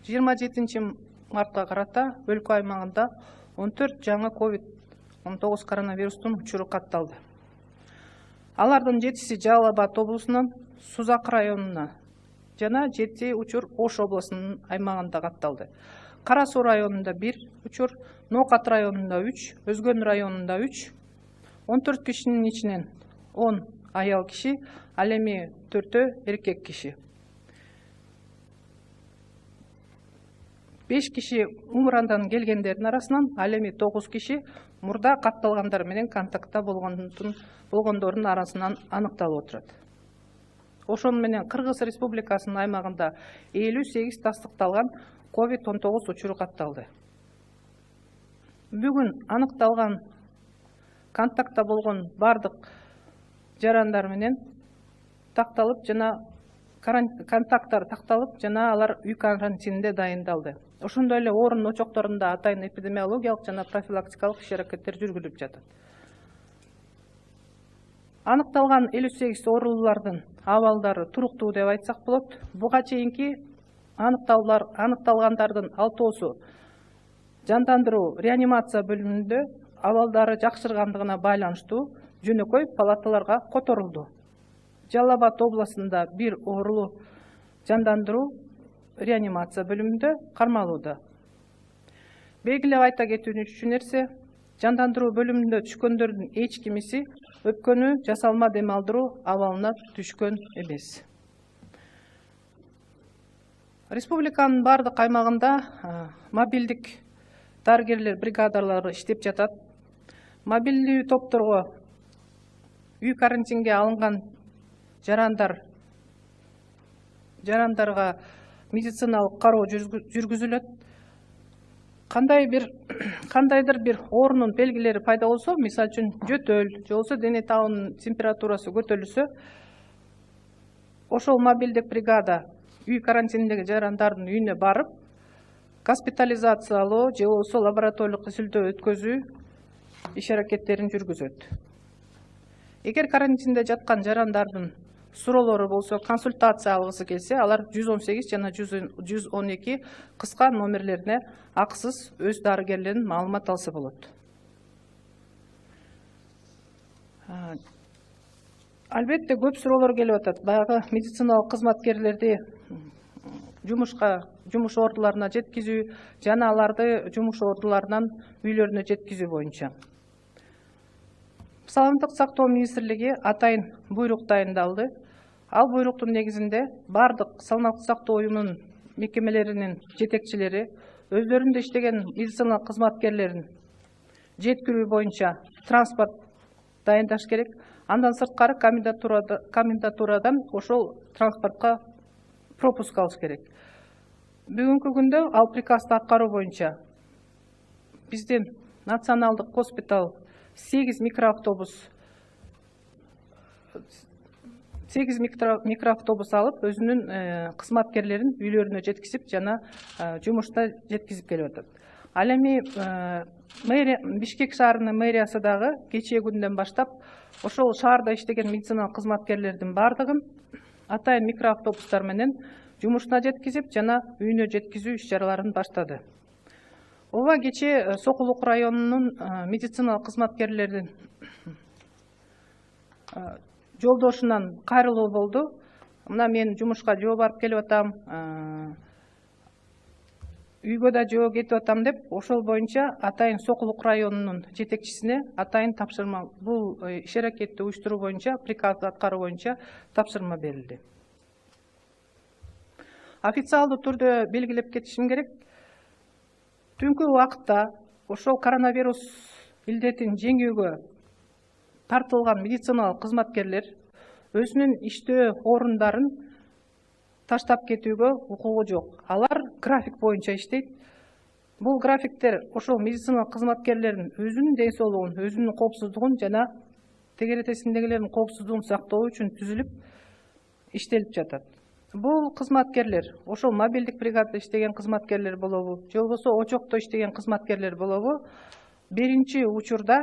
27 мартка карата өлкө аймагында 14 жаңы COVID-19 коронавирустун учуру катталды. Алардын 7-си Жалал Абад облусунун Сузак районуна жана 7 учур Ош облусунун аймагында катталды. Кара Суу районунда 1 учур, Ноокат районунда 3, Өзгөн районунда 3, 14 кишинин ичинен 10 аял киши, ал эми 4 эркек киши. 5 киши умрандан келгендердин арасынан, ал эми 9 киши мурда катталгандар менен контактта болгондордун арасынан аныкталып отурат. Ошону менен Кыргыз Республикасынын аймагында 58 тастыкталган COVID-19 учуру катталды. Бүгүн аныкталган контактта болгон бардык жарандар менен такталып жана контакттар такталып жана алар үй карантининде дайындалды. Ошондой эле орун очокторунда атайын эпидемиологиялык жана профилактикалык иш-аракеттер жүргүзүлүп жатат. Аныкталган 58 оорулуулардын абалдары туруктуу деп айтсак болот. Буга чейинки аныкталгандардын 6-оосу жандандыруу реанимация бөлүмүндө абалдары жакшыргандыгына байланыштуу жөнөкөй палаталарга которулду. Жалал Абад областында 1 оорулуу жандандыруу реанимация бөлүмүндө кармалууда. Белгилеп айта кетүүчү нерсе, жандандыруу бөлүмүндө түшкөндөрдүн эч кимиси өпкөнү жасалма дем алдыруу абалына түшкөн эмес. Республиканын бардык аймагында мобилдик дарыгерлер бригадалары иштеп жатат. Мобилдүү топторго үй карантинге алынган жарандарга медициналык кароо жүргүзүлөт. Кандайдыр бир оорунун белгилери пайда болсо, мисалы үчүн жөтөл, же болбосо дене табынын температурасы көтөрүлсө, ошол мобилдик бригада үй карантининдеги жарандардын үйүнө барып, госпитализациялоо же болбосо лабораториялык изилдөө өткөзүү иш-аракеттерин жүргүзөт. Эгер карантинде жаткан жарандардын суроолору болсо, консультация алгысы келсе, алар 118 жана 112 кыска номерлерине акысыз өз дарыгерлерин маалымат алса болот. Албетте көп суроолор келип атат. Баягы медициналык кызматкерлерди жумуш ордуларына жеткизүү жана аларды жумуш ордуларынан үйлөрүнө жеткизүү боюнча. Саламаттык сактоо министрлиги атайын буйрук дайындалды. Ал буйруктун негизинде бардык саламаттык сактоо уюмунун мекемелеринин жетекчилери өздөрүндө иштеген медициналык кызматкерлерин жеткирүү боюнча транспорт дайындаш керек. Андан сырткары комендатурадан ошол транспортко пропуск алыш керек. Бүгүнкү күндө ал приказды аткаруу боюнча биздин националдык госпиталь 8 микроавтобус алып, өзүнүн кызматкерлерин үйлөрүнө жеткизип жана жумушта жеткизип келип атат. Ал эми Бишкек шаарынын мэриясы дагы кечээ күндөн баштап ошол шаарда иштеген медициналык кызматкерлердин бардыгын атайын микроавтобустар менен жумушуна жеткизип жана үйүнө жеткизүү иш-чараларын баштады. Ооба кечээ Сокулук районунун медициналык кызматкерлердин жолдошунан кайрылуу болду. Мына мен жумушка жөө барып келип атам, үйгө да жөө кетип атам деп, ошол боюнча атайын Сокулук районунун жетекчисине атайын тапшырма, бул иш-аракетти уюштуруу боюнча, приказды аткаруу боюнча тапшырма берилди. Официалдуу түрдө белгилеп кетишим керек. Түнкү убакытта ошол коронавирус илдетин жеңүүгө тартылган медициналык кызматкерлер өзүнүн иштөө орундарын таштап кетүүгө укугу жок. Алар график боюнча иштейт. Бул графиктер ошол медициналык кызматкерлердин өзүнүн ден соолугун, өзүнүн коопсуздугун жана тегеретесиндегилердин коопсуздугун сактоо үчүн түзүлүп иштелип жатат. Бул кызматкерлер ошол мобилдик бригадада иштеген кызматкерлер болобу, же болбосо очокто иштеген кызматкерлер болобу, биринчи учурда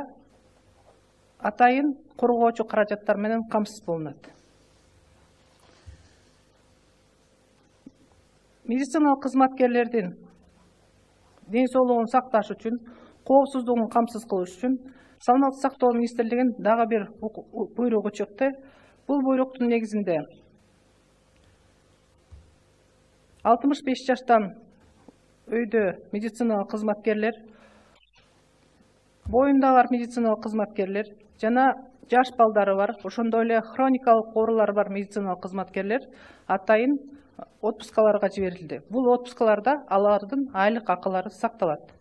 атайын коргоочу каражаттар менен камсыз болунат. медициналық қызматкерлердің денсаулығын сақташ үшін, коопсуздугун камсыз кылыш үчүн Саламаттык сактоо министрлигинин дагы бир буйругу чыкты. Бул буйруктун негизинде 65 жаштан өйдө медициналык кызматкерлер, боюндагы медициналык кызматкерлер жана жаш балдары бар, ошондой эле хроникалык оорулары бар медициналык кызматкерлер атайын отпускаларга жиберилди. Бул отпускаларда алардын айлык акылары сакталат.